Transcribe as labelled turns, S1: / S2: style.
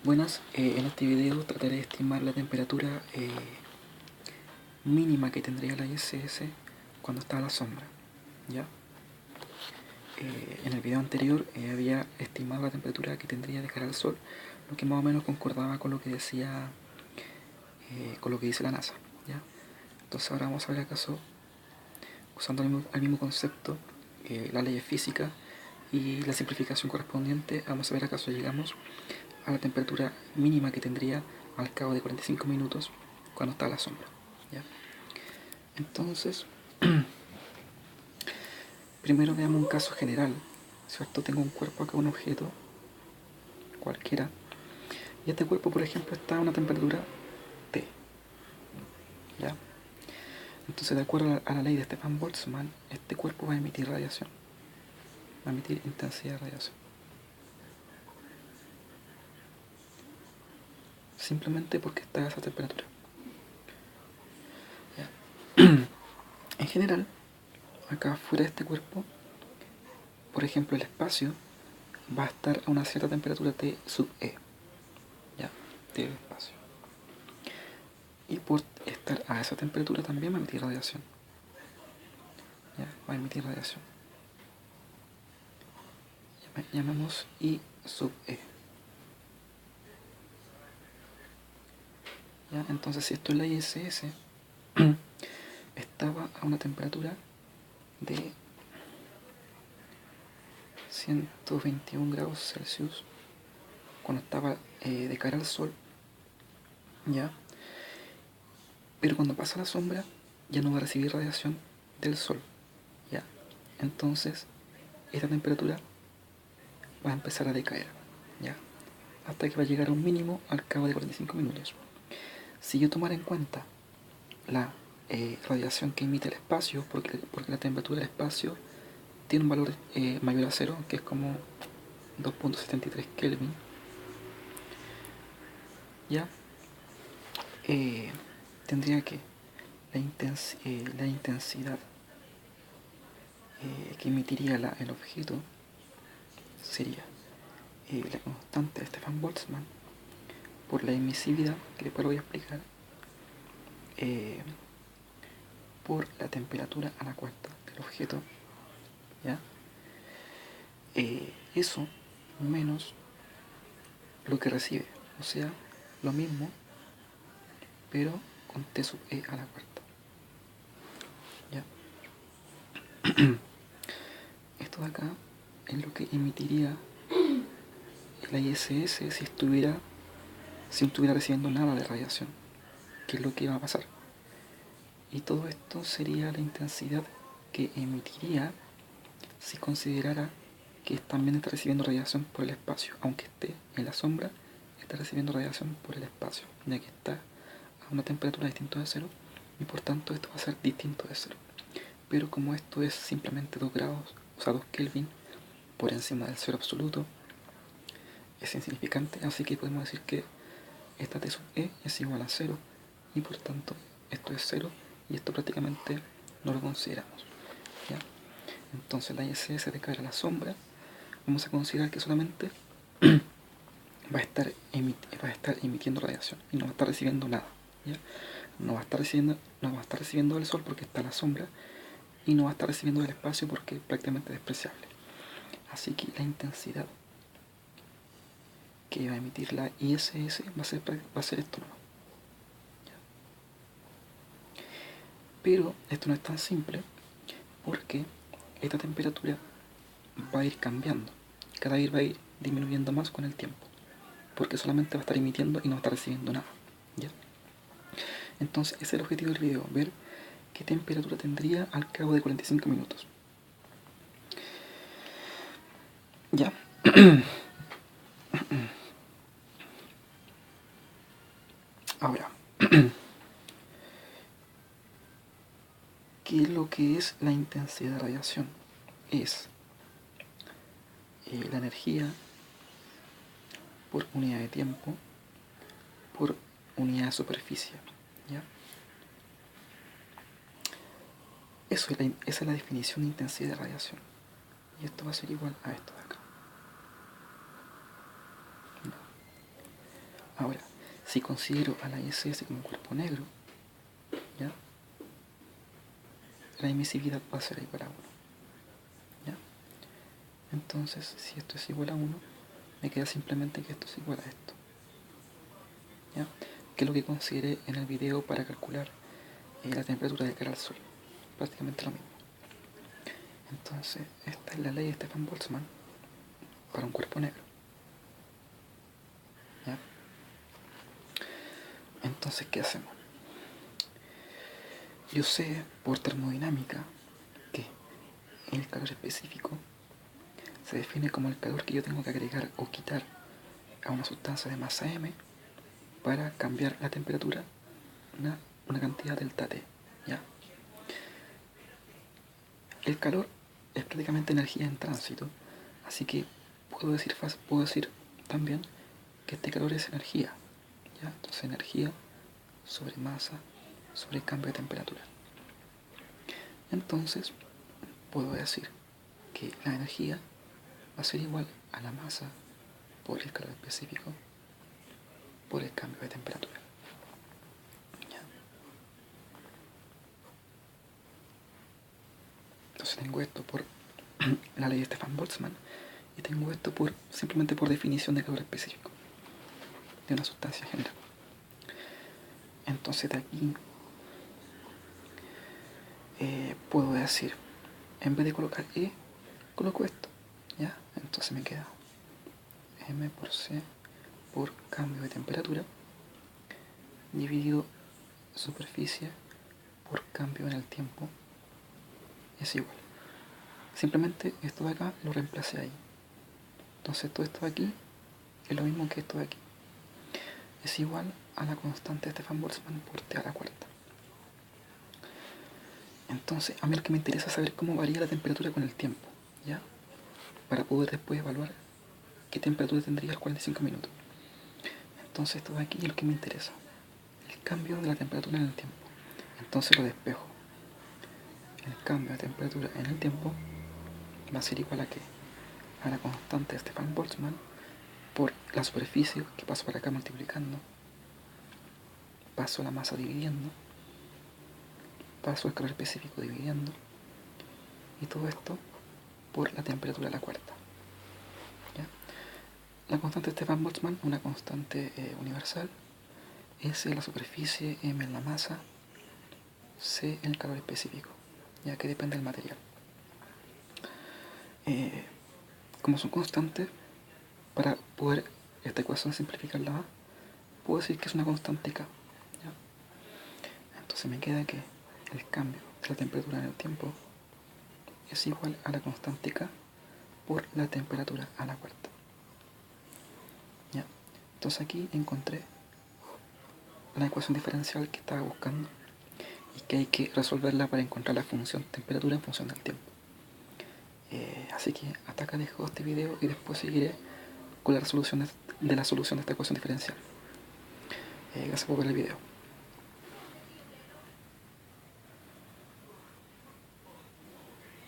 S1: Buenas, en este video trataré de estimar la temperatura mínima que tendría la ISS cuando está a la sombra, ¿ya? En el video anterior había estimado la temperatura que tendría de cara al Sol, lo que más o menos concordaba con lo que decía, con lo que dice la NASA, ¿ya? Entonces ahora vamos a ver acaso, usando el mismo concepto, las leyes físicas y la simplificación correspondiente, vamos a ver acaso llegamos a la temperatura mínima que tendría al cabo de 45 minutos cuando está a la sombra, ¿ya? Entonces, primero veamos un caso general, ¿cierto? Tengo un cuerpo acá, un objeto cualquiera, y este cuerpo, por ejemplo, está a una temperatura T, ¿ya? Entonces, de acuerdo a la ley de Stefan Boltzmann, este cuerpo va a emitir radiación, va a emitir intensidad de radiación, simplemente porque está a esa temperatura, ¿ya? En general, acá fuera de este cuerpo, por ejemplo, el espacio va a estar a una cierta temperatura T sub E, ¿ya? T del espacio. Y por estar a esa temperatura también va a emitir radiación, ¿ya? Va a emitir radiación. Llamamos I sub E, ¿ya? Entonces, si esto es la ISS, estaba a una temperatura de 121 grados Celsius cuando estaba de cara al Sol, ¿ya? Pero cuando pasa la sombra ya no va a recibir radiación del Sol, ¿ya? Entonces esta temperatura va a empezar a decaer, ¿ya? Hasta que va a llegar a un mínimo al cabo de 45 minutos. Si yo tomara en cuenta la radiación que emite el espacio, porque la temperatura del espacio tiene un valor mayor a cero, que es como 2.73 Kelvin, ya tendría que la intensidad que emitiría el objeto sería la constante de Stefan Boltzmann por la emisividad, que después lo voy a explicar, por la temperatura a la cual está el objeto, ¿ya? Eso menos lo que recibe, o sea, lo mismo, pero con T sub E a la cuarta, ¿ya? Esto de acá es lo que emitiría la ISS si no estuviera recibiendo nada de radiación, que es lo que iba a pasar. Y todo esto sería la intensidad que emitiría si considerara que también está recibiendo radiación por el espacio, aunque esté en la sombra, está recibiendo radiación por el espacio, ya que está a una temperatura distinta de cero, y por tanto esto va a ser distinto de cero. Pero como esto es simplemente 2 grados, o sea 2 Kelvin, por encima del cero absoluto, es insignificante, así que podemos decir que esta T sub E es igual a cero, y por tanto esto es cero, y esto prácticamente no lo consideramos, ¿ya? Entonces la ISS de cara a la sombra, vamos a considerar que solamente va a estar emitiendo radiación y no va a estar recibiendo nada, ¿ya? No va a estar recibiendo del Sol porque está a la sombra, y no va a estar recibiendo del espacio porque es prácticamente despreciable. Así que la intensidad que va a emitir la ISS va a ser esto, ¿no? Pero esto no es tan simple porque esta temperatura va a ir cambiando, cada vez va a ir disminuyendo más con el tiempo, porque solamente va a estar emitiendo y no va a estar recibiendo nada, ¿ya? Entonces ese es el objetivo del video, ver qué temperatura tendría al cabo de 45 minutos. Ya. Ahora, ¿qué es lo que es la intensidad de radiación? Es la energía por unidad de tiempo por unidad de superficie, ¿ya? Esa es la definición de intensidad de radiación. Y esto va a ser igual a esto de acá. si considero a la ISS como un cuerpo negro, ¿ya? La emisividad va a ser igual a 1. ¿Ya? Entonces, si esto es igual a 1, me queda simplemente que esto es igual a esto. ¿Ya? Que es lo que consideré en el video para calcular la temperatura de cara al Sol. Prácticamente lo mismo. Entonces, esta es la ley de Stefan-Boltzmann para un cuerpo negro. ¿Ya? Entonces, ¿qué hacemos? Yo sé por termodinámica que el calor específico se define como el calor que yo tengo que agregar o quitar a una sustancia de masa m para cambiar la temperatura una cantidad delta T. ¿Ya? El calor es prácticamente energía en tránsito, así que puedo decir también que este calor es energía. ¿Ya? Entonces energía sobre masa sobre cambio de temperatura. Entonces puedo decir que la energía va a ser igual a la masa por el calor específico por el cambio de temperatura. ¿Ya? Entonces tengo esto por la ley de Stefan-Boltzmann y tengo esto simplemente por definición de calor específico de una sustancia general. Entonces de aquí puedo decir, en vez de colocar E, coloco esto. ¿Ya? Entonces me queda M por C por cambio de temperatura dividido superficie por cambio en el tiempo es igual. Simplemente esto de acá lo reemplacé ahí. Entonces todo esto de aquí es lo mismo que esto de aquí. Es igual a la constante de Stefan-Boltzmann por T a la cuarta. Entonces a mí lo que me interesa es saber cómo varía la temperatura con el tiempo, ¿ya? Para poder después evaluar qué temperatura tendría a los 45 minutos. Entonces esto de aquí es lo que me interesa, el cambio de la temperatura en el tiempo. Entonces lo despejo. El cambio de temperatura en el tiempo va a ser igual a ¿qué? A la constante de Stefan-Boltzmann por la superficie que paso para acá multiplicando, paso la masa dividiendo, paso el calor específico dividiendo, y todo esto por la temperatura a la cuarta. ¿Ya? La constante de Stefan-Boltzmann es una constante universal. S en la superficie, M en la masa, C en el calor específico, ya que depende del material. Como son constantes, para poder esta ecuación simplificarla más, puedo decir que es una constante K. ¿Ya? Entonces me queda que el cambio de la temperatura en el tiempo es igual a la constante K por la temperatura a la cuarta. ¿Ya? Entonces aquí encontré la ecuación diferencial que estaba buscando y que hay que resolverla para encontrar la función temperatura en función del tiempo. Así que hasta acá dejo este video y después seguiré con la resolución de esta ecuación diferencial. Gracias por ver el video.